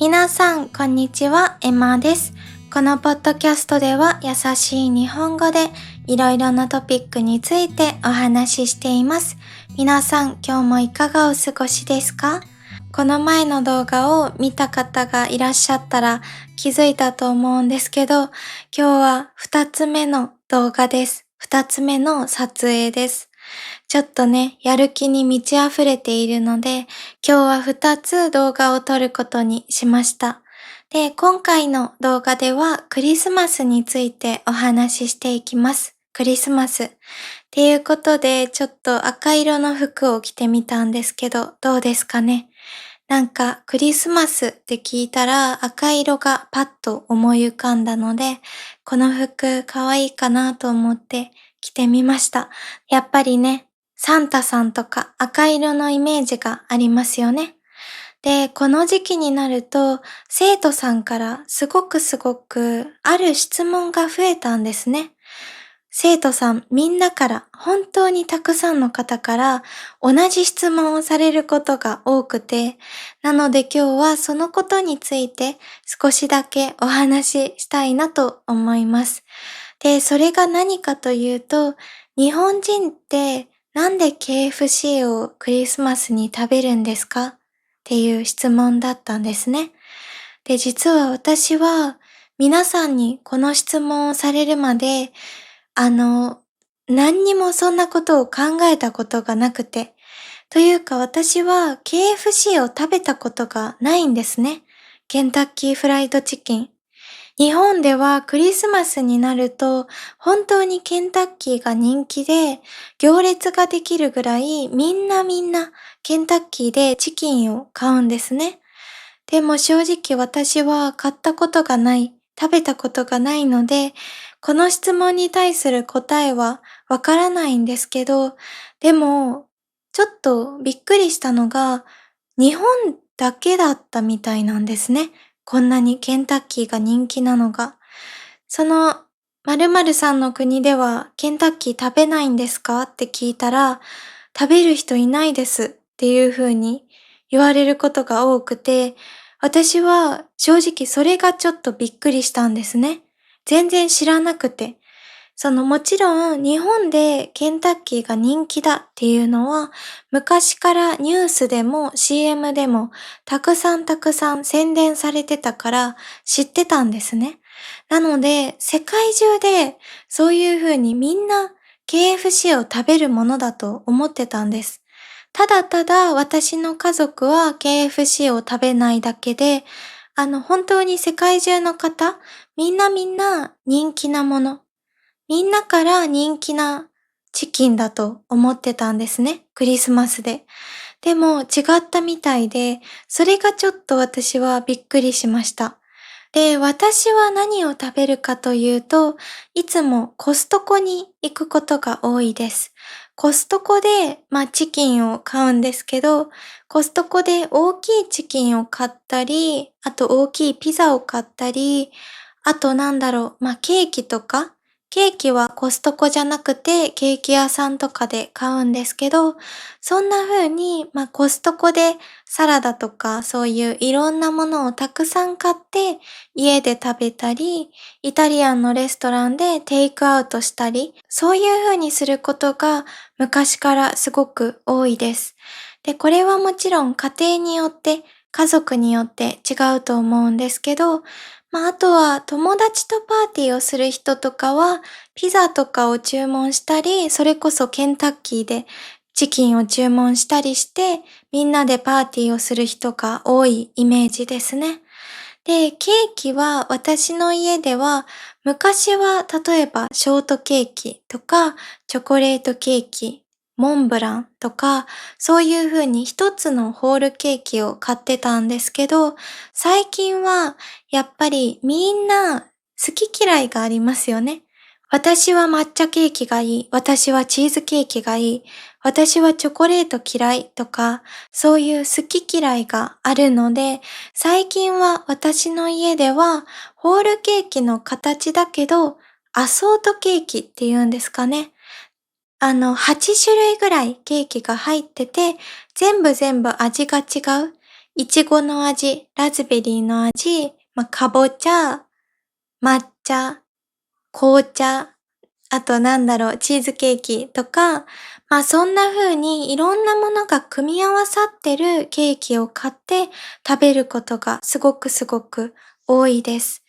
皆さん、こんにちは、エマです。このポッドキャストでは優しい日本語でいろいろなトピックについてお話ししています。皆さん、今日もいかがお過ごしですか？この前の動画を見た方がいらっしゃったら気づいたと思うんですけど、今日は2つ目の動画です。2つ目の撮影です。ちょっとね、やる気に満ち溢れているので、今日は2つ動画を撮ることにしました。で、今回の動画ではクリスマスについてお話ししていきます。クリスマス。っていうことで、ちょっと赤色の服を着てみたんですけど、どうですかね。なんかクリスマスって聞いたら赤色がパッと思い浮かんだので、この服可愛いかなと思って着てみました。やっぱりね、サンタさんとか赤色のイメージがありますよね。で、この時期になると生徒さんからすごくある質問が増えたんですね。生徒さんみんなから本当にたくさんの方から同じ質問をされることが多くて、なので今日はそのことについて少しだけお話ししたいなと思います。で、それが何かというと、日本人ってなんで KFC をクリスマスに食べるんですかっていう質問だったんですね。で、実は私は皆さんにこの質問をされるまで、あの、何にもそんなことを考えたことがなくて、というか私は KFC を食べたことがないんですね。ケンタッキーフライドチキン。日本ではクリスマスになると本当にケンタッキーが人気で行列ができるぐらいみんなケンタッキーでチキンを買うんですね。でも正直私は買ったことがない、食べたことがないので、この質問に対する答えはわからないんですけど、でも、ちょっとびっくりしたのが、日本だけだったみたいなんですね。こんなにケンタッキーが人気なのが。その、〇〇さんの国ではケンタッキー食べないんですかって聞いたら、食べる人いないですっていう風に言われることが多くて、私は正直それがちょっとびっくりしたんですね。全然知らなくて。もちろん日本でケンタッキーが人気だっていうのは昔からニュースでも CM でもたくさん宣伝されてたから知ってたんですね。なので世界中でそういう風にみんな KFC を食べるものだと思ってたんです。ただただ私の家族は KFC を食べないだけで、本当に世界中の方、みんな人気なもの、みんなから人気なチキンだと思ってたんですね。クリスマスで。でも違ったみたいで、それがちょっと私はびっくりしました。で、私は何を食べるかというと、いつもコストコに行くことが多いです。コストコで、チキンを買うんですけど、コストコで大きいチキンを買ったり、あと大きいピザを買ったり、あとケーキとか、ケーキはコストコじゃなくてケーキ屋さんとかで買うんですけど、そんな風に、コストコでサラダとかそういういろんなものをたくさん買って家で食べたり、イタリアンのレストランでテイクアウトしたり、そういう風にすることが昔からすごく多いです。で、これはもちろん家庭によって、家族によって違うと思うんですけど、あとは友達とパーティーをする人とかは、ピザとかを注文したり、それこそケンタッキーでチキンを注文したりして、みんなでパーティーをする人が多いイメージですね。で、ケーキは私の家では、昔は例えばショートケーキとか、チョコレートケーキ、モンブランとか、そういう風に一つのホールケーキを買ってたんですけど、最近はやっぱりみんな好き嫌いがありますよね。私は抹茶ケーキがいい。私はチーズケーキがいい。私はチョコレート嫌いとか、そういう好き嫌いがあるので、最近は私の家では、ホールケーキの形だけど、アソートケーキっていうんですかね。8種類ぐらいケーキが入ってて、全部味が違う。いちごの味、ラズベリーの味、かぼちゃ、抹茶、紅茶、あとチーズケーキとか、そんな風にいろんなものが組み合わさってるケーキを買って食べることがすごくすごく多いです。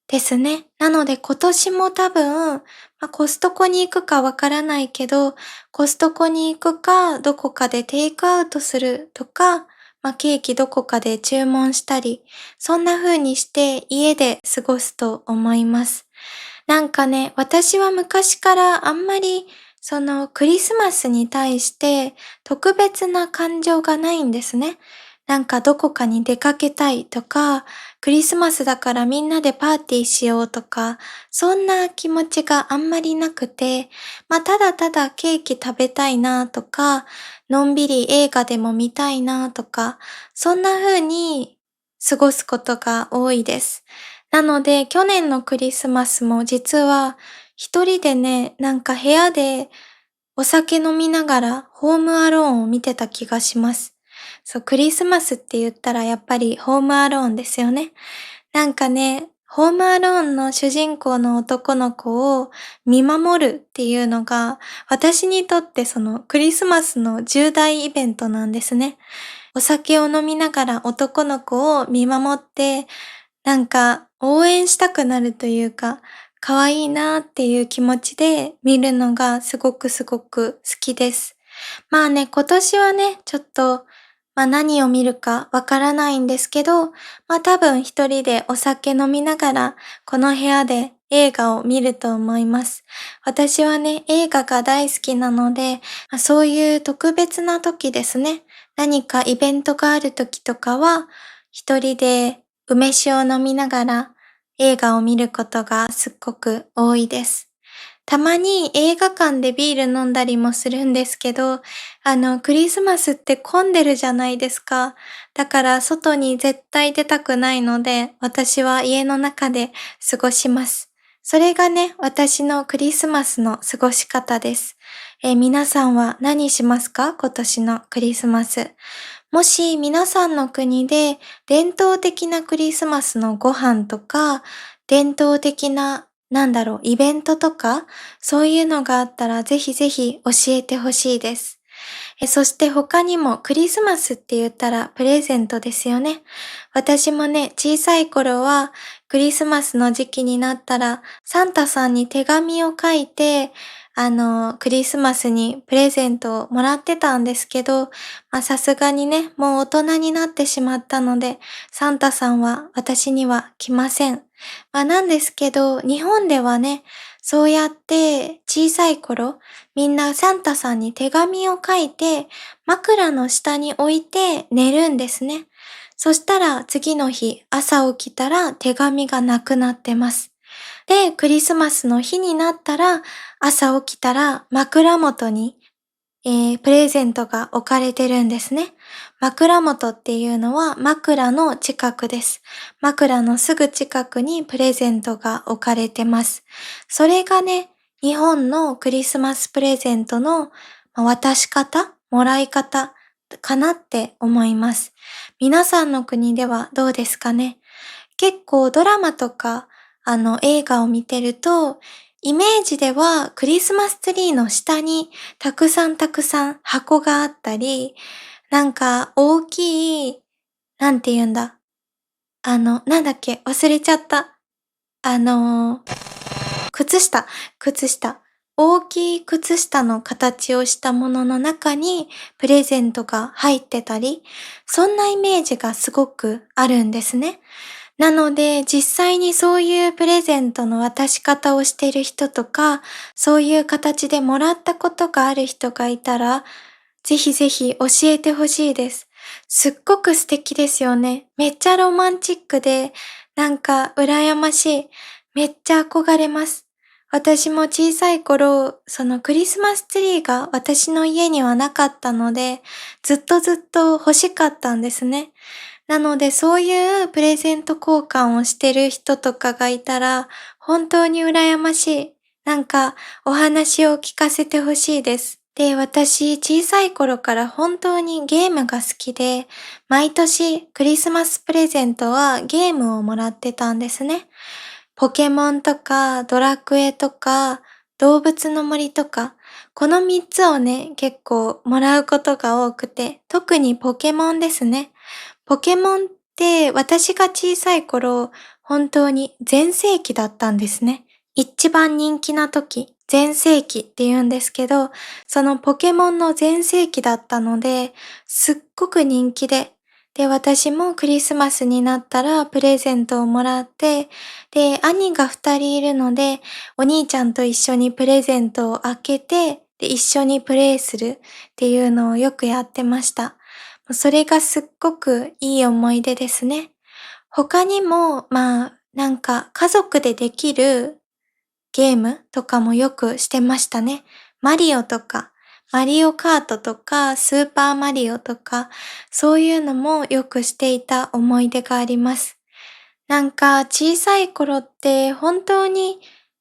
ですね。なので今年も多分、コストコに行くかわからないけど、コストコに行くか、どこかでテイクアウトするとか、ケーキどこかで注文したり、そんな風にして家で過ごすと思います。なんかね、私は昔からあんまりクリスマスに対して特別な感情がないんですね。なんかどこかに出かけたいとか、クリスマスだからみんなでパーティーしようとか、そんな気持ちがあんまりなくて、ただただケーキ食べたいなとか、のんびり映画でも見たいなとか、そんな風に過ごすことが多いです。なので、去年のクリスマスも実は一人でね、なんか部屋でお酒飲みながらホームアローンを見てた気がします。そう、クリスマスって言ったらやっぱりホームアローンですよね。なんかね、ホームアローンの主人公の男の子を見守るっていうのが、私にとってクリスマスの重大イベントなんですね。お酒を飲みながら男の子を見守って、なんか応援したくなるというか、可愛いなっていう気持ちで見るのがすごくすごく好きです。今年はね、ちょっと、何を見るかわからないんですけど、多分一人でお酒飲みながら、この部屋で映画を見ると思います。私はね、映画が大好きなので、そういう特別な時ですね。何かイベントがある時とかは、一人で梅酒を飲みながら映画を見ることがすっごく多いです。たまに映画館でビール飲んだりもするんですけど、クリスマスって混んでるじゃないですか。だから外に絶対出たくないので、私は家の中で過ごします。それがね、私のクリスマスの過ごし方です。皆さんは何しますか？今年のクリスマス。もし皆さんの国で伝統的なクリスマスのご飯とか、伝統的なイベントとか、そういうのがあったらぜひぜひ教えてほしいです。そして他にもクリスマスって言ったらプレゼントですよね。私もね、小さい頃はクリスマスの時期になったらサンタさんに手紙を書いて、クリスマスにプレゼントをもらってたんですけど、さすがにね、もう大人になってしまったので、サンタさんは私には来ません。なんですけど、日本ではね、そうやって小さい頃、みんなサンタさんに手紙を書いて、枕の下に置いて寝るんですね。そしたら次の日、朝起きたら手紙がなくなってます。で、クリスマスの日になったら、朝起きたら枕元にプレゼントが置かれてるんですね。枕元っていうのは枕の近くです。枕のすぐ近くにプレゼントが置かれてます。それがね、日本のクリスマスプレゼントの渡し方、もらい方かなって思います。皆さんの国ではどうですかね？結構ドラマとか、映画を見てると、イメージではクリスマスツリーの下にたくさんたくさん箱があったり、なんか大きい、なんて言うんだ。忘れちゃった。あの、靴下、靴下。大きい靴下の形をしたものの中にプレゼントが入ってたり、そんなイメージがすごくあるんですね。なので、実際にそういうプレゼントの渡し方をしている人とか、そういう形でもらったことがある人がいたら、ぜひぜひ教えてほしいです。すっごく素敵ですよね。めっちゃロマンチックで、なんか羨ましい。めっちゃ憧れます。私も小さい頃、そのクリスマスツリーが私の家にはなかったので、ずっとずっと欲しかったんですね。なのでそういうプレゼント交換をしてる人とかがいたら、本当に羨ましい。なんかお話を聞かせてほしいです。で、私、小さい頃から本当にゲームが好きで、毎年クリスマスプレゼントはゲームをもらってたんですね。ポケモンとか、ドラクエとか、動物の森とか、この3つをね、結構もらうことが多くて、特にポケモンですね。ポケモンって私が小さい頃、本当に全盛期だったんですね。一番人気な時、全盛期って言うんですけど、そのポケモンの全盛期だったので、すっごく人気で、で、私もクリスマスになったらプレゼントをもらって、で、兄が2人いるので、お兄ちゃんと一緒にプレゼントを開けて、で、一緒にプレイするっていうのをよくやってました。それがすっごくいい思い出ですね。他にも、なんか家族でできるゲームとかもよくしてましたね。マリオとか、マリオカートとか、スーパーマリオとか、そういうのもよくしていた思い出があります。なんか小さい頃って本当に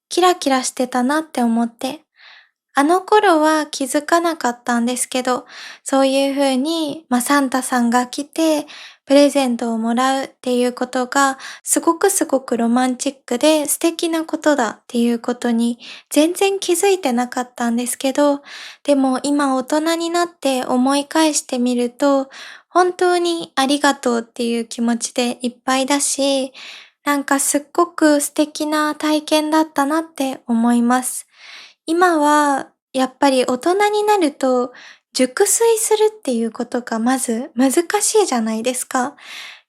キラキラしてたなって思って、あの頃は気づかなかったんですけど、そういう風に、サンタさんが来て、プレゼントをもらうっていうことが、すごくロマンチックで素敵なことだっていうことに、全然気づいてなかったんですけど、でも今大人になって思い返してみると、本当にありがとうっていう気持ちでいっぱいだし、なんかすっごく素敵な体験だったなって思います。今はやっぱり大人になると、熟睡するっていうことがまず難しいじゃないですか。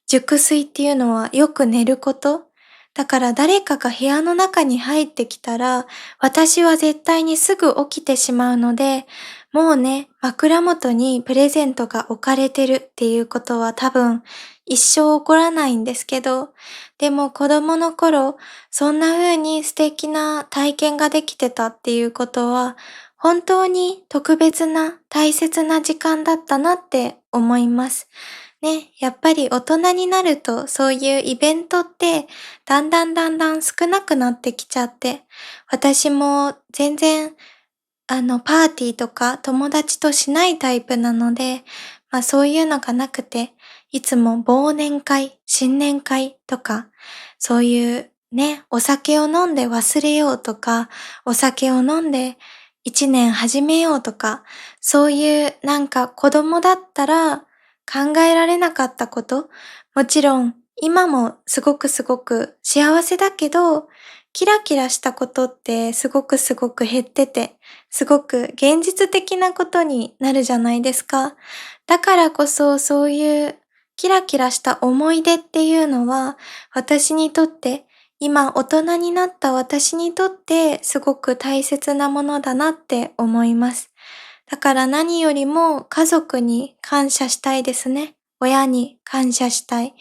熟睡っていうのはよく寝ること。だから誰かが部屋の中に入ってきたら、私は絶対にすぐ起きてしまうので、もうね、枕元にプレゼントが置かれてるっていうことは多分一生起こらないんですけど、でも子供の頃、そんな風に素敵な体験ができてたっていうことは、本当に特別な大切な時間だったなって思います。ね、やっぱり大人になるとそういうイベントってだんだん少なくなってきちゃって、私も全然パーティーとか友達としないタイプなので、そういうのがなくて、いつも忘年会、新年会とか、そういうね、お酒を飲んで忘れようとか、お酒を飲んで一年始めようとか、そういうなんか子供だったら考えられなかったこと、もちろん今もすごく幸せだけど、キラキラしたことってすごく減ってて、すごく現実的なことになるじゃないですか。だからこそそういうキラキラした思い出っていうのは、私にとって、今大人になった私にとってすごく大切なものだなって思います。だから何よりも家族に感謝したいですね。親に感謝したい。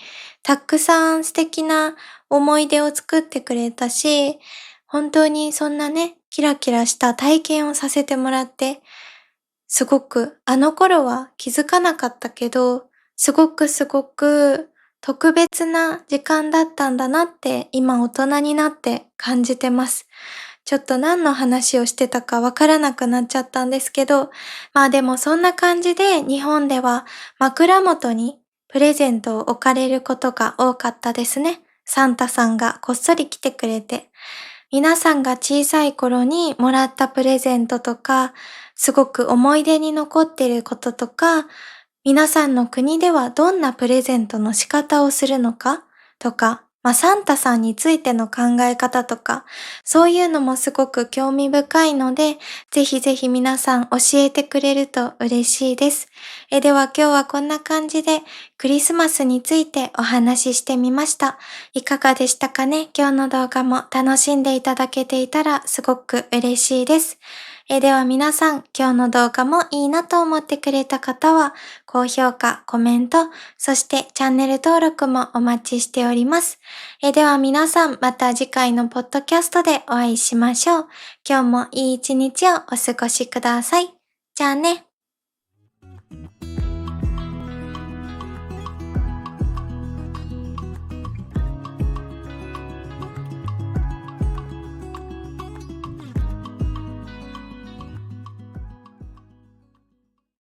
たくさん素敵な思い出を作ってくれたし、本当にそんなね、キラキラした体験をさせてもらって、すごくあの頃は気づかなかったけど、すごく特別な時間だったんだなって今大人になって感じてます。ちょっと何の話をしてたかわからなくなっちゃったんですけど、でもそんな感じで日本では枕元にプレゼントを置かれることが多かったですね。サンタさんがこっそり来てくれて。皆さんが小さい頃にもらったプレゼントとか、すごく思い出に残っていることとか、皆さんの国ではどんなプレゼントの仕方をするのかとか、サンタさんについての考え方とか、そういうのもすごく興味深いので、ぜひぜひ皆さん教えてくれると嬉しいです。では今日はこんな感じでクリスマスについてお話ししてみました。いかがでしたかね？今日の動画も楽しんでいただけていたらすごく嬉しいです。では皆さん、今日の動画もいいなと思ってくれた方は、高評価、コメント、そしてチャンネル登録もお待ちしております。では皆さん、また次回のポッドキャストでお会いしましょう。今日もいい一日をお過ごしください。じゃあね。